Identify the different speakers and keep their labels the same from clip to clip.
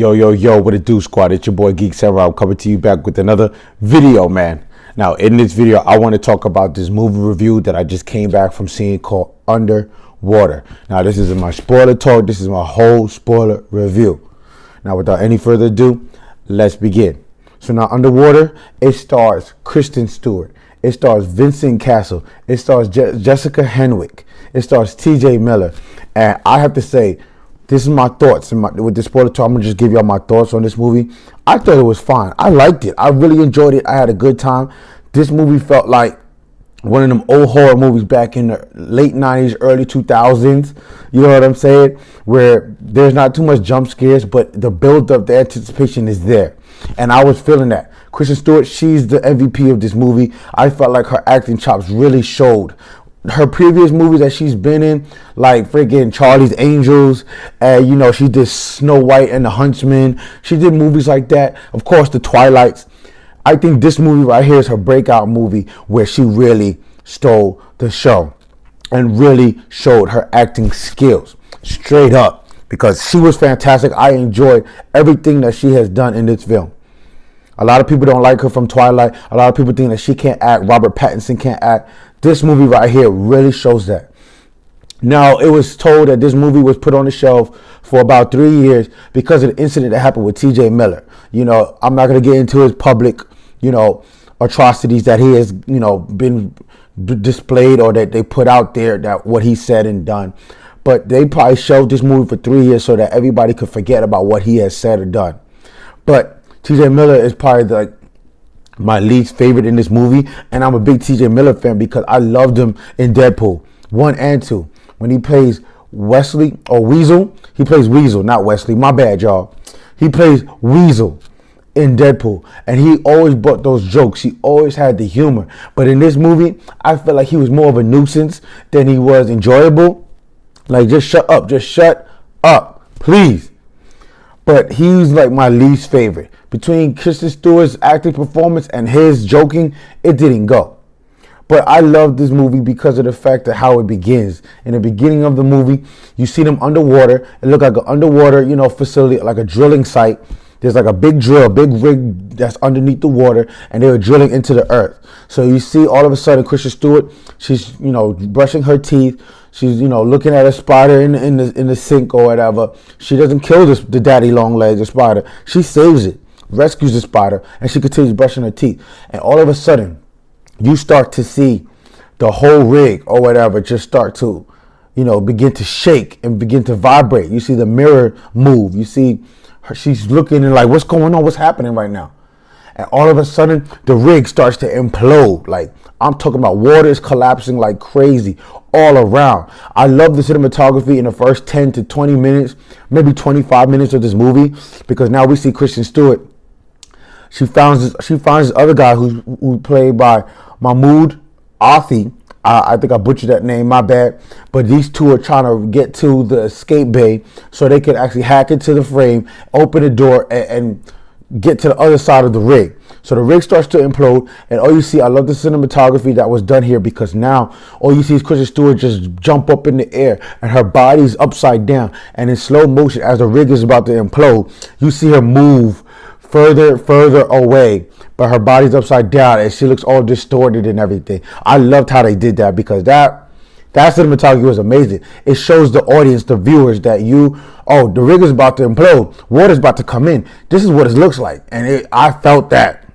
Speaker 1: Yo, what it do, squad? It's your boy Geek Samurai. I'm coming to you back with another video, man. Now, in this video, I want to talk about this movie review that I just came back from seeing called Underwater. Now, this isn't my spoiler talk. This is my whole spoiler review. Now, without any further ado, let's begin. So now, Underwater, it stars Kirsten Stewart. It stars Vincent Castle. It stars Jessica Henwick. It stars TJ Miller. And I have to say, this is my thoughts. With this spoiler talk, I'm going to just give y'all my thoughts on this movie. I thought it was fine. I liked it. I really enjoyed it. I had a good time. This movie felt like one of them old horror movies back in the late 90s, early 2000s. You know what I'm saying? Where there's not too much jump scares, but the build-up, the anticipation is there. And I was feeling that. Kristen Stewart, she's the MVP of this movie. I felt like her acting chops really showed. Her previous movies that she's been in, like freaking Charlie's Angels, she did Snow White and the Huntsman. She did movies like that. Of course, The Twilights. I think this movie right here is her breakout movie where she really stole the show and really showed her acting skills straight up, because she was fantastic. I enjoyed everything that she has done in this film. A lot of people don't like her from Twilight. A lot of people think that she can't act. Robert Pattinson can't act. This movie right here really shows that. Now, it was told that this movie was put on the shelf for about 3 years because of the incident that happened with TJ Miller. I'm not going to get into his public, atrocities that he has, been displayed or that they put out there, that what he said and done. But they probably shelved this movie for 3 years so that everybody could forget about what he has said or done. But TJ Miller is probably my least favorite in this movie, and I'm a big TJ Miller fan because I loved him in Deadpool 1 and 2. When he plays Wesley or Weasel, he plays Weasel, not Wesley. My bad, y'all. He plays Weasel in Deadpool, and he always brought those jokes. He always had the humor. But in this movie, I felt like he was more of a nuisance than he was enjoyable. Like, just shut up, please. But he's like my least favorite. Between Kristen Stewart's acting performance and his joking, it didn't go. But I love this movie because of the fact of how it begins. In the beginning of the movie, you see them underwater. It looked like an underwater, facility, like a drilling site. There's like a big drill, big rig that's underneath the water, and they were drilling into the earth. So you see all of a sudden Kristen Stewart, she's, brushing her teeth. She's, looking at a spider in the sink or whatever. She doesn't kill the daddy long legs, the spider. She saves it, rescues the spider, and she continues brushing her teeth. And all of a sudden, you start to see the whole rig or whatever just start to, begin to shake and begin to vibrate. You see the mirror move. You see her, she's looking and like, what's going on? What's happening right now? And all of a sudden, the rig starts to implode. Like, I'm talking about water is collapsing like crazy all around. I love the cinematography in the first 10 to 20 minutes, maybe 25 minutes of this movie, because now we see Kristen Stewart. She finds this other guy who's played by Mahmoud Athi. I think I butchered that name, my bad. But these two are trying to get to the escape bay so they can actually hack into the frame, open the door, and get to the other side of the rig. So the rig starts to implode, and all you see, I love the cinematography that was done here, because now all you see is Kristen Stewart just jump up in the air, and her body's upside down, and in slow motion as the rig is about to implode, you see her move further away, but her body's upside down, and she looks all distorted and everything. I loved how they did that, because that cinematography was amazing. It shows the audience, the viewers, that the rig is about to implode. Water's about to come in. This is what it looks like. And I felt that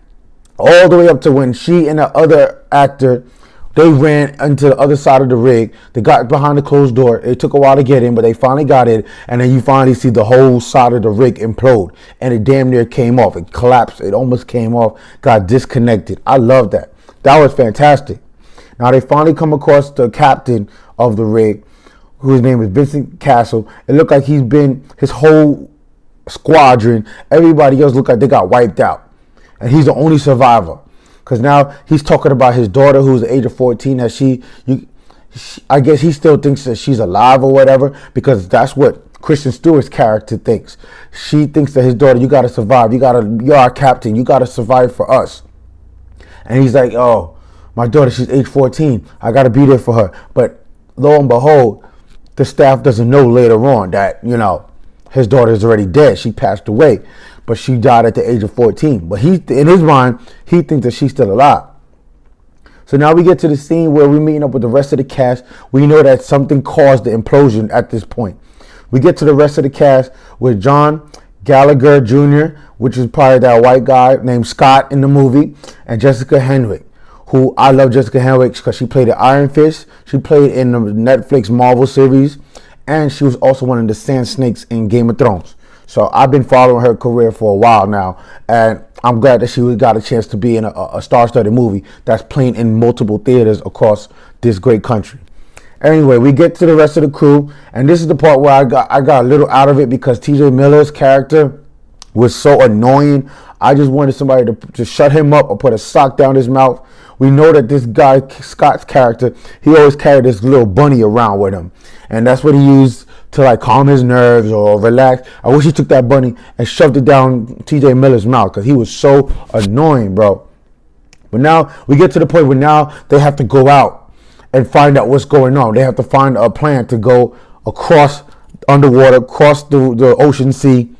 Speaker 1: all the way up to when she and the other actor, they ran into the other side of the rig. They got behind the closed door. It took a while to get in, but they finally got in. And then you finally see the whole side of the rig implode. And it damn near came off. It collapsed. It almost came off. Got disconnected. I love that. That was fantastic. Now they finally come across the captain of the rig, whose name is Vincent Castle. It looked like he's been, his whole squadron, everybody else looked like they got wiped out. And he's the only survivor. Because now he's talking about his daughter, who's the age of 14, that I guess he still thinks that she's alive or whatever, because that's what Kristen Stewart's character thinks. She thinks that his daughter, you got to survive. You're our captain. You got to survive for us. And he's like, oh, my daughter, she's age 14. I got to be there for her. But lo and behold, the staff doesn't know later on that, his daughter is already dead. She passed away, but she died at the age of 14. But in his mind, he thinks that she's still alive. So now we get to the scene where we're meeting up with the rest of the cast. We know that something caused the implosion at this point. We get to the rest of the cast with John Gallagher Jr., which is probably that white guy named Scott in the movie, and Jessica Henwick, who I love Jessica Henwick because she played the Iron Fist. She played in the Netflix Marvel series, and she was also one of the Sand Snakes in Game of Thrones. So I've been following her career for a while now, and I'm glad that she got a chance to be in a star-studded movie that's playing in multiple theaters across this great country. Anyway, we get to the rest of the crew, and this is the part where I got a little out of it because TJ Miller's character was so annoying. I just wanted somebody to shut him up or put a sock down his mouth. We know that this guy, Scott's character, he always carried this little bunny around with him, and that's what he used to like calm his nerves or relax. I wish he took that bunny and shoved it down TJ Miller's mouth because he was so annoying, bro. But now we get to the point where now they have to go out and find out what's going on. They have to find a plan to go across underwater, across the ocean sea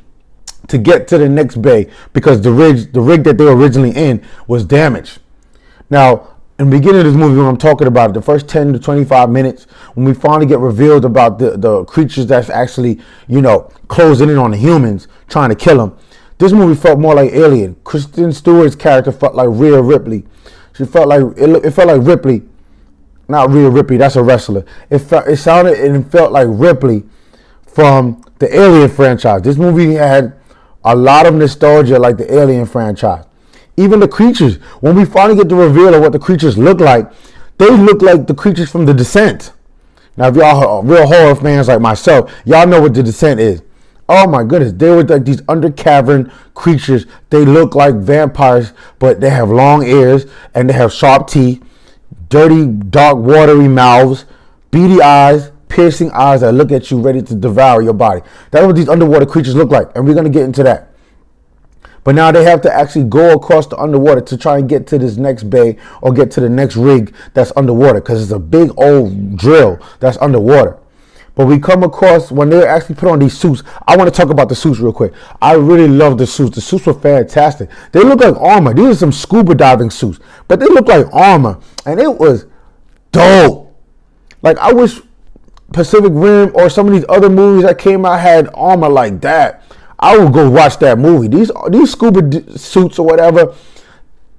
Speaker 1: to get to the next bay because the rig that they were originally in was damaged. Now, in the beginning of this movie, when I'm talking about it, the first 10 to 25 minutes, when we finally get revealed about the creatures that's actually, closing in on the humans, trying to kill them, this movie felt more like Alien. Kristen Stewart's character felt like Rhea Ripley. She felt like, it felt like Ripley. Not Rhea Ripley, that's a wrestler. It sounded and felt like Ripley from the Alien franchise. This movie had a lot of nostalgia like the Alien franchise. Even the creatures, when we finally get the reveal of what the creatures look like, they look like the creatures from The Descent. Now, if y'all are real horror fans like myself, y'all know what The Descent is. Oh my goodness, they were like these undercavern creatures. They look like vampires, but they have long ears and they have sharp teeth, dirty, dark, watery mouths, beady eyes, piercing eyes that look at you ready to devour your body. That's what these underwater creatures look like, and we're going to get into that. But now they have to actually go across the underwater to try and get to this next bay or get to the next rig that's underwater because it's a big old drill that's underwater. But we come across, when they actually put on these suits, I want to talk about the suits real quick. I really love the suits. The suits were fantastic. They look like armor. These are some scuba diving suits, but they look like armor. And it was dope. Like, I wish Pacific Rim or some of these other movies that came out had armor like that. I would go watch that movie. These scuba suits or whatever,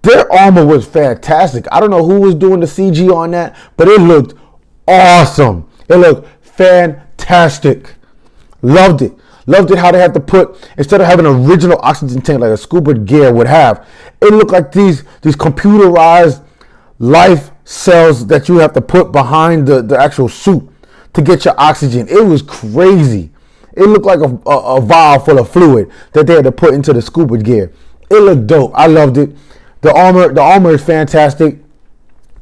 Speaker 1: their armor was fantastic. I don't know who was doing the CG on that, but it looked awesome. It looked fantastic. Loved it. Loved it how they had to put, instead of having an original oxygen tank like a scuba gear would have, it looked like these computerized life cells that you have to put behind the actual suit to get your oxygen. It was crazy. It looked like a vial full of fluid that they had to put into the scuba gear. It looked dope. I loved it. The armor is fantastic.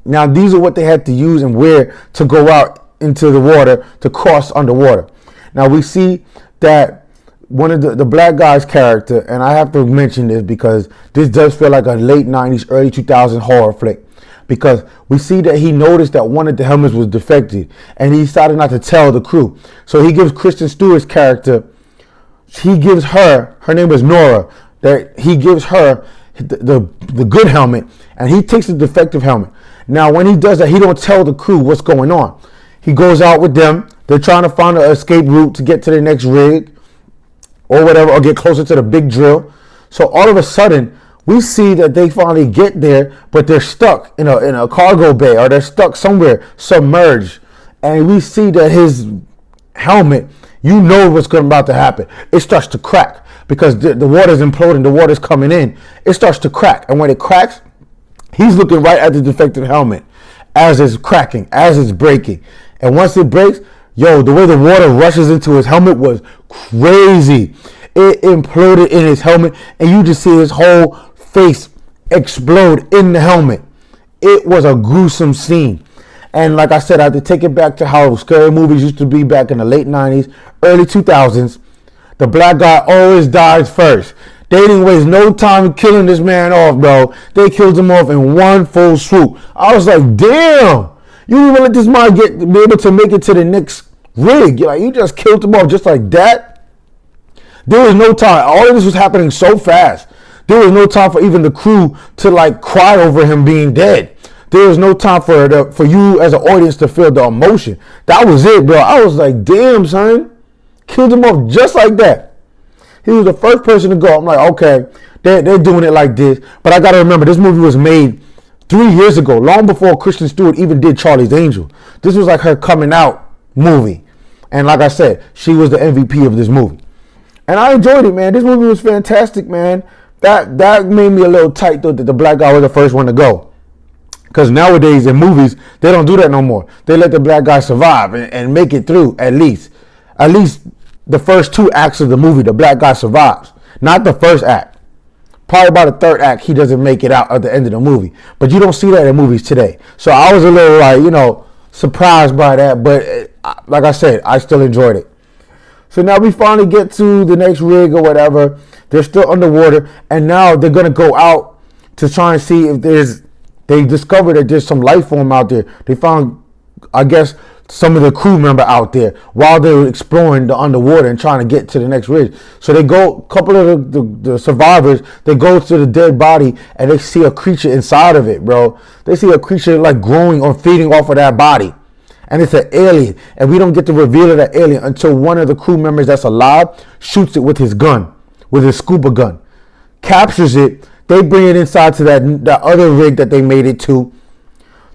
Speaker 1: Now, these are what they had to use and wear to go out into the water, to cross underwater. Now, we see that one of the black guy's character, and I have to mention this because this does feel like a late 90s, early 2000s horror flick. Because we see that he noticed that one of the helmets was defective and he decided not to tell the crew. So he gives Kristen Stewart's character, her name is Nora, that he gives her the good helmet and he takes the defective helmet. Now, when he does that, he don't tell the crew what's going on. He goes out with them. They're trying to find an escape route to get to the next rig or whatever, or get closer to the big drill. So all of a sudden, we see that they finally get there, but they're stuck in a cargo bay, or they're stuck somewhere submerged. And we see that his helmet, you know what's about to happen. It starts to crack because the water's imploding, the water's coming in. It starts to crack. And when it cracks, he's looking right at the defective helmet as it's cracking, as it's breaking. And once it breaks, the way the water rushes into his helmet was crazy. It imploded in his helmet, and you just see his whole face explode in the helmet. It was a gruesome scene. And like I said, I had to take it back to how scary movies used to be back in the late 90s, early 2000s. The black guy always dies first. They didn't waste no time killing this man off, bro. They killed him off in one full swoop. I was like, damn, you didn't even let this man be able to make it to the next rig. You just killed him off just like that. There was no time. All of this was happening so fast. There was no time for even the crew to like cry over him being dead. There was no time for you as an audience to feel the emotion. That was it, bro. I was like, damn, son. Killed him off just like that. He was the first person to go. I'm like, okay, they're doing it like this. But I got to remember, this movie was made 3 years ago, long before Kristen Stewart even did Charlie's Angel. This was like her coming out movie. And like I said, she was the MVP of this movie. And I enjoyed it, man. This movie was fantastic, man. That made me a little tight, though, that the black guy was the first one to go. Because nowadays in movies, they don't do that no more. They let the black guy survive and make it through at least. At least the first 2 acts of the movie, the black guy survives. Not the first act. Probably by the 3rd act, he doesn't make it out at the end of the movie. But you don't see that in movies today. So I was a little like, surprised by that. But like I said, I still enjoyed it. So now we finally get to the next rig or whatever. They're still underwater. And now they're going to go out to try and see if they discovered that there's some life form out there. They found, I guess, some of the crew member out there while they were exploring the underwater and trying to get to the next ridge. So they go, a couple of the survivors, they go to the dead body and they see a creature inside of it, bro. They see a creature like growing or feeding off of that body. And it's an alien. And we don't get to reveal that alien until one of the crew members that's alive shoots it with his gun, with his scuba gun. Captures it. They bring it inside to that other rig that they made it to.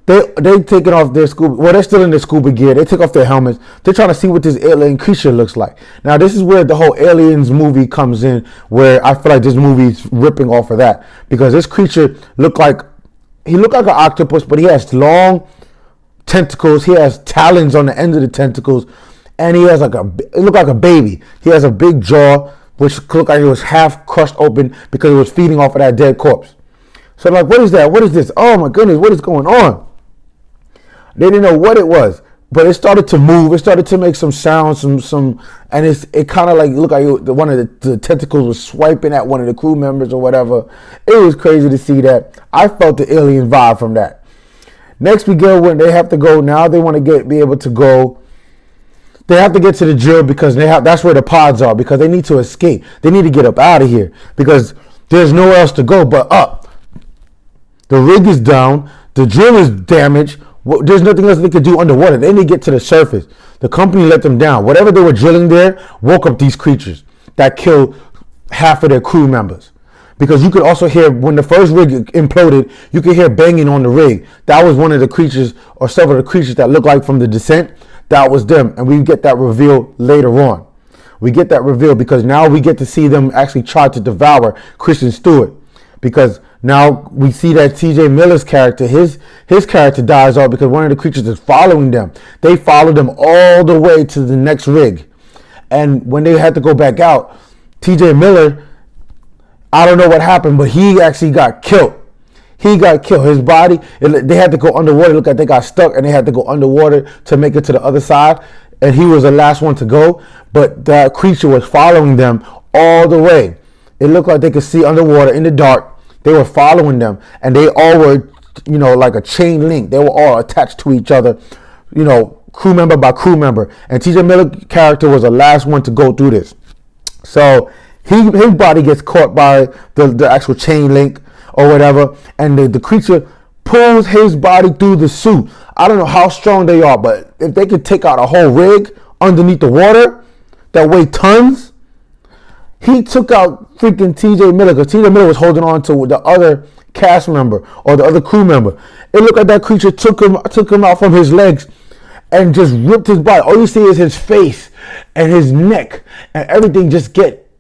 Speaker 1: They taking off their scuba. Well, they're still in their scuba gear. They take off their helmets. They're trying to see what this alien creature looks like. Now, this is where the whole Aliens movie comes in, where I feel like this movie is ripping off of that, because this creature looked like an octopus, but he has long tentacles. He has talons on the end of the tentacles, and he has it looked like a baby. He has a big jaw, which looked like it was half crushed open because it was feeding off of that dead corpse. So I'm like, what is that? What is this? Oh my goodness, what is going on? They didn't know what it was, but it started to move. It started to make some sounds, and it kind of like looked like one of the tentacles was swiping at one of the crew members or whatever. It was crazy to see that. I felt the alien vibe from that. Next we go when they have to go. Now they want to be able to go. They have to get to the drill because that's where the pods are, because they need to escape. They need to get up out of here because there's nowhere else to go but up. The rig is down. The drill is damaged. There's nothing else they could do underwater. They need to get to the surface. The company let them down. Whatever they were drilling there woke up these creatures that killed half of their crew members. Because you could also hear, when the first rig imploded, you could hear banging on the rig. That was one of the creatures, or several of the creatures that looked like from the descent. That was them. And we get that reveal later on. We get that reveal because now we get to see them actually try to devour Kristen Stewart. Because now we see that T.J. Miller's character, his character dies off because one of the creatures is following them. They followed them all the way to the next rig. And when they had to go back out, T.J. Miller, I don't know what happened, but he actually got killed. He got killed. His body, they had to go underwater. Look like they got stuck and they had to go underwater to make it to the other side. And he was the last one to go. But that creature was following them all the way. It looked like they could see underwater in the dark. They were following them. And they all were, like a chain link. They were all attached to each other, crew member by crew member. And T.J. Miller's character was the last one to go through this. So his body gets caught by the actual chain link or whatever, and the creature pulls his body through the suit. I don't know how strong they are, but if they could take out a whole rig underneath the water that weighed tons, he took out freaking T.J. Miller, because T.J. Miller was holding on to the other cast member or the other crew member. It looked like that creature took him out from his legs and just ripped his body. All you see is his face and his neck, and everything just get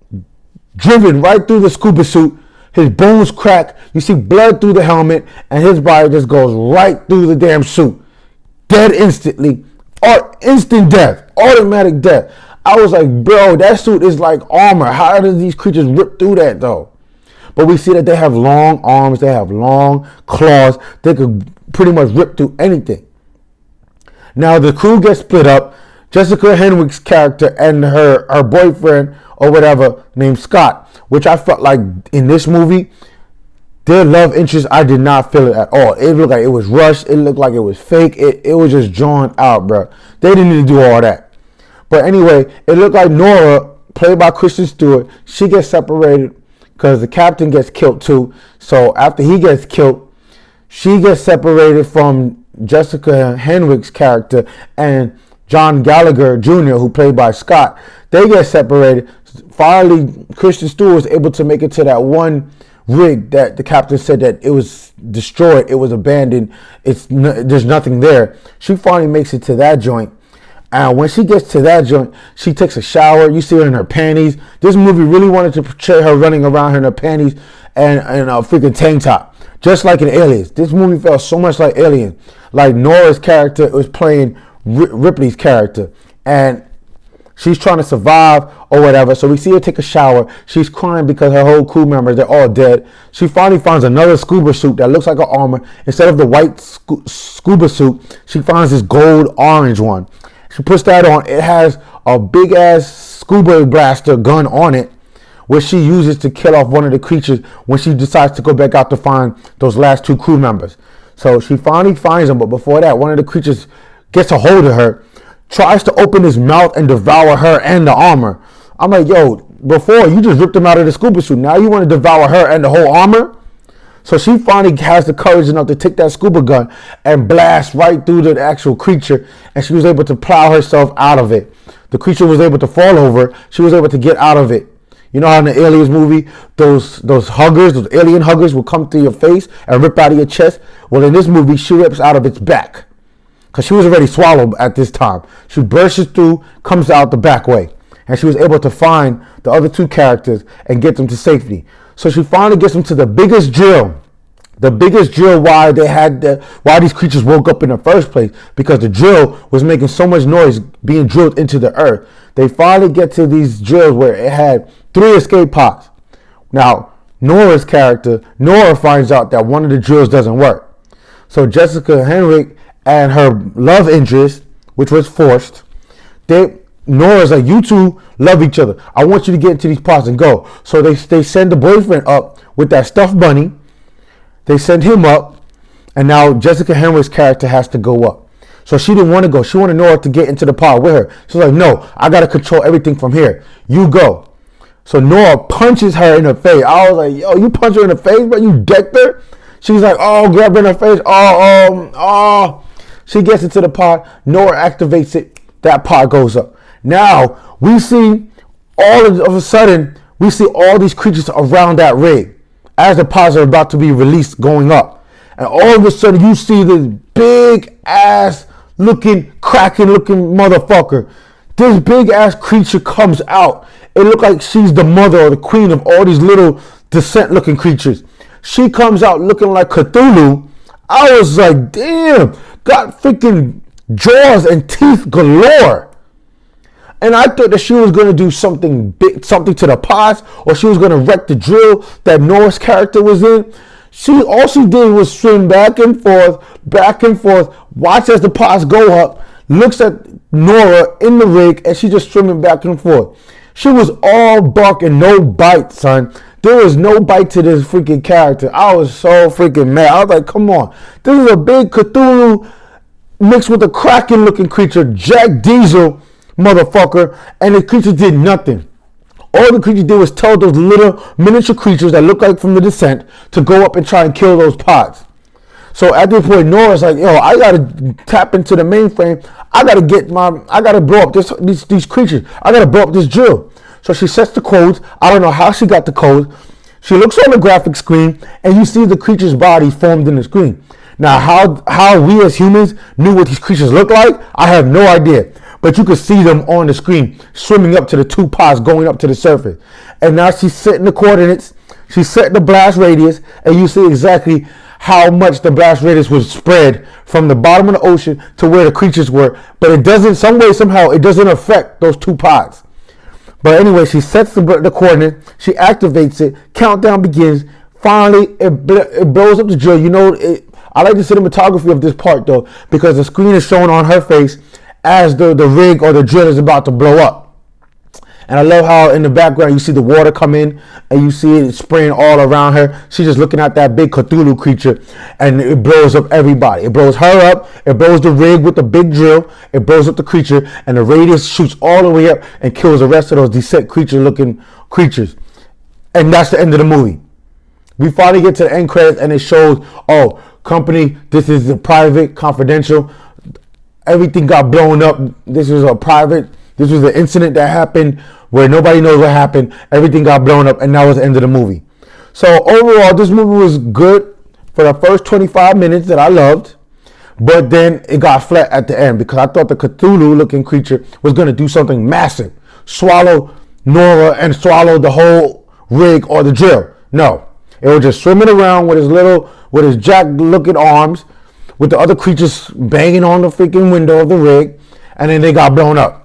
Speaker 1: driven right through the scuba suit. His bones crack. You see blood through the helmet, and his body just goes right through the damn suit. Dead instantly. Or instant death. Automatic death. I was like, bro, that suit is like armor. How do these creatures rip through that, though? But we see that they have long arms. They have long claws. They could pretty much rip through anything. Now, the crew gets split up. Jessica Henwick's character and her boyfriend or whatever named Scott, which I felt like in this movie, their love interest, I did not feel it at all. It looked like it was rushed. It looked like it was fake. It was just drawn out, bro. They didn't need to do all that. But anyway, it looked like Nora, played by Kristen Stewart. She gets separated because the captain gets killed too. So after he gets killed, she gets separated from Jessica Henwick's character and John Gallagher Jr., who played by Scott. They get separated. Finally, Kristen Stewart was able to make it to that one rig that the captain said that it was destroyed, it was abandoned, there's nothing there. She finally makes it to that joint. And when she gets to that joint, she takes a shower. You see her in her panties. This movie really wanted to portray her running around in her panties and a freaking tank top, just like in Aliens. This movie felt so much like Alien. Like Nora's character was playing Ripley's character, and she's trying to survive or whatever. So we see her take a shower. She's crying because her whole crew members, they're all dead. She finally finds another scuba suit that looks like an armor. Instead of the white scuba suit, she finds this gold orange one. She puts that on. It has a big ass scuba blaster gun on it, which she uses to kill off one of the creatures when she decides to go back out to find those last two crew members. So she finally finds them, but before that, one of the creatures gets a hold of her, tries to open his mouth and devour her and the armor. I'm like, yo, before you just ripped him out of the scuba suit. Now you want to devour her and the whole armor? So she finally has the courage enough to take that scuba gun and blast right through the actual creature, and she was able to plow herself out of it. The creature was able to fall over. She was able to get out of it. You know how in the Aliens movie, those huggers, those alien huggers will come through your face and rip out of your chest? Well, in this movie, she rips out of its back because she was already swallowed at this time. She bursts through, comes out the back way, and she was able to find the other two characters and get them to safety. So she finally gets them to the biggest drill why why these creatures woke up in the first place, because the drill was making so much noise being drilled into the earth. They finally get to these drills where it had 3 escape pods. Now, Nora's character, Nora finds out that one of the drills doesn't work. So Jessica Henwick and her love interest, which was forced, Nora's like, you two love each other. I want you to get into these pods and go. So they send the boyfriend up with that stuffed bunny. They send him up, and now Jessica Henwick's character has to go up. So she didn't want to go. She wanted Nora to get into the pod with her. She's like, no, I got to control everything from here. You go. So Nora punches her in the face. I was like, yo, you punch her in the face, but you decked her? She's like, oh, grab her in the face. Oh. She gets into the pod. Nora activates it. That pod goes up. Now, we see all of a sudden, we see all these creatures around that rig as the pods are about to be released going up. And all of a sudden, you see this big ass looking, cracking looking motherfucker. This big ass creature comes out. It looked like she's the mother or the queen of all these little descent looking creatures. She comes out looking like Cthulhu. I was like, damn, got freaking jaws and teeth galore. And I thought that she was going to do something big, something to the pods, or she was going to wreck the drill that Nora's character was in. All she did was swim back and forth, watch as the pods go up, looks at Nora in the rig, and she just swimming back and forth. She was all bark and no bite, son. There was no bite to this freaking character. I was so freaking mad. I was like, come on. This is a big Cthulhu mixed with a Kraken looking creature, Jack Diesel motherfucker, and the creature did nothing. All the creature did was tell those little miniature creatures that look like from the descent to go up and try and kill those pods. So at this point, Nora's like, yo, I gotta tap into the mainframe. I gotta blow up these creatures. I gotta blow up this drill. So she sets the codes. I don't know how she got the codes. She looks on the graphic screen and you see the creature's body formed in the screen. Now, how we as humans knew what these creatures look like, I have no idea. But you could see them on the screen swimming up to the 2 pods going up to the surface. And now she's setting the coordinates. She's setting the blast radius. And you see exactly how much the blast radius was spread from the bottom of the ocean to where the creatures were. But it doesn't, somehow, it doesn't affect those 2 pods. But anyway, she sets the coordinate. She activates it. Countdown begins. Finally, it blows up the drill. You know, I like the cinematography of this part, though, because the screen is showing on her face as the rig or the drill is about to blow up. And I love how in the background you see the water come in and you see it spraying all around her. She's just looking at that big Cthulhu creature, and it blows up everybody. It blows her up. It blows the rig with the big drill. It blows up the creature, and the radius shoots all the way up and kills the rest of those descent creature-looking creatures. And that's the end of the movie. We finally get to the end credits, and it shows, oh, company, this is a private, confidential. Everything got blown up. This was an incident that happened where nobody knows what happened. Everything got blown up, and that was the end of the movie. So overall, this movie was good for the first 25 minutes that I loved, but then it got flat at the end because I thought the Cthulhu-looking creature was going to do something massive, swallow Nora and swallow the whole rig or the drill. No, it was just swimming around with his jack-looking arms, with the other creatures banging on the freaking window of the rig, and then they got blown up.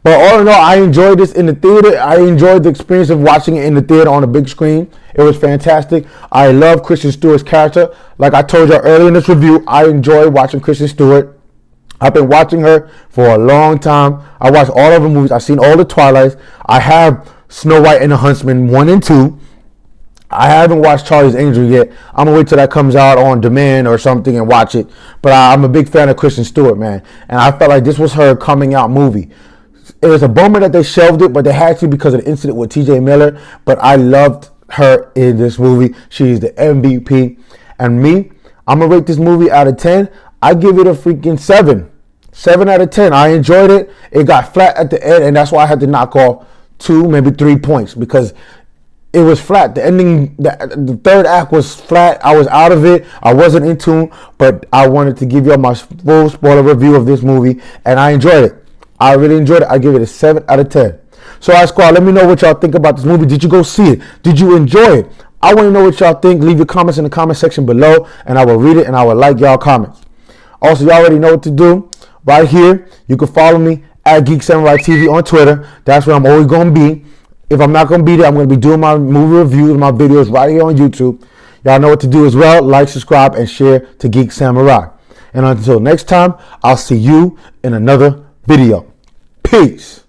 Speaker 1: But all in all, I enjoyed this in the theater. I enjoyed the experience of watching it in the theater on a big screen. It was fantastic. I love Kristen Stewart's character. Like I told you earlier in this review, I enjoy watching Kristen Stewart. I've been watching her for a long time. I watched all of her movies. I've seen all the Twilights. I have Snow White and the Huntsman 1 and 2. I haven't watched Charlie's Angel yet. I'm going to wait till that comes out on demand or something and watch it. But I'm a big fan of Kristen Stewart, man. And I felt like this was her coming out movie. It was a bummer that they shelved it, but they had to because of the incident with TJ Miller. But I loved her in this movie. She's the MVP. And me, I'm going to rate this movie out of 10. I give it a freaking 7. 7 out of 10. I enjoyed it. It got flat at the end, and that's why I had to knock off 2, maybe 3 points because it was flat. The ending, the third act was flat. I was out of it. I wasn't in tune, but I wanted to give you all my full spoiler review of this movie, and I enjoyed it. I really enjoyed it. I give it a 7 out of 10. So, all right, squad, let me know what y'all think about this movie. Did you go see it? Did you enjoy it? I want to know what y'all think. Leave your comments in the comment section below, and I will read it, and I will like y'all comments. Also, y'all already know what to do. Right here, you can follow me at Geek Samurai TV on Twitter. That's where I'm always going to be. If I'm not going to be there, I'm going to be doing my movie reviews, my videos right here on YouTube. Y'all know what to do as well. Like, subscribe, and share to Geek Samurai. And until next time, I'll see you in another video. Peace.